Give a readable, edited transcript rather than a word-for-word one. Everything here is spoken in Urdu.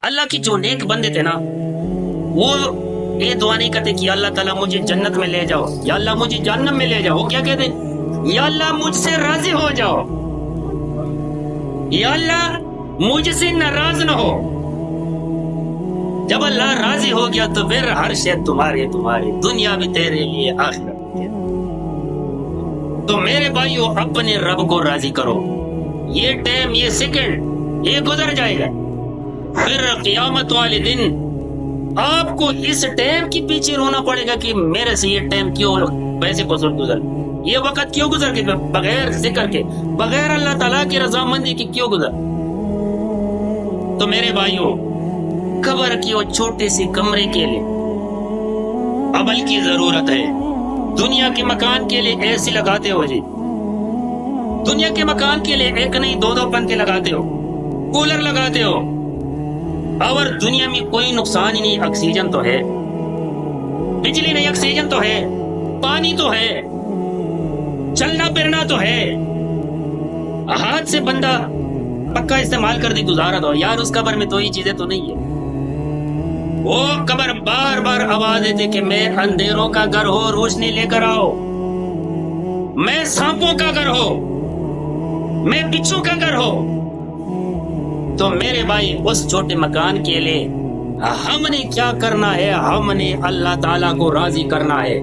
اللہ کی جو نیک بندے تھے نا وہ یہ دعا نہیں کرتے کہ یا اللہ تعالیٰ مجھے جنت میں لے جاؤ، یا اللہ مجھے جہنم میں لے جاؤ. وہ کیا کہتے ہیں؟ یا اللہ مجھ سے راضی ہو جاؤ، یا اللہ مجھ سے ناراض نہ ہو. جب اللہ راضی ہو گیا تو پھر ہر شے تمہاری دنیا بھی تیرے لیے، آخرت بھی تیرے لیے. تو میرے بھائیو اپنے رب کو راضی کرو. یہ ٹائم، یہ سیکنڈ، یہ گزر جائے گا. پھر قیامت والے دن آپ کو اس ٹائم کی پیچھے رونا پڑے گا کہ میرے سے یہ ٹائم کیوں ویسے گزر، یہ وقت کیوں گزر کے، بغیر ذکر کے، بغیر اللہ تعالیٰ کی رضامندی کی کیوں گزر. تو میرے بھائیو قبر کی وہ چھوٹی سی کمرے کے لیے عمل کی ضرورت ہے. دنیا کے مکان کے لیے اے سی لگاتے ہو جی، دنیا کے مکان کے لیے ایک نہیں دو پنکھے لگاتے ہو، کولر لگاتے ہو، اور دنیا میں کوئی نقصان ہی نہیں. آکسیجن تو ہے، بجلی نہیں، آکسیجن تو ہے، پانی تو ہے، چلنا پھرنا تو ہے. ہاتھ سے بندہ پکا استعمال کر دی گزارا دو یار. اس قبر میں تو یہ چیزیں تو نہیں ہے. وہ قبر بار بار آواز دیتے کہ میں اندھیروں کا گھر ہو، روشنی لے کر آؤ. میں سانپوں کا گھر ہو، میں بچھو کا گھر ہو. تو میرے بھائی اس چھوٹے مکان کے لیے ہم نے کیا کرنا ہے؟ ہم نے اللہ تعالیٰ کو راضی کرنا ہے.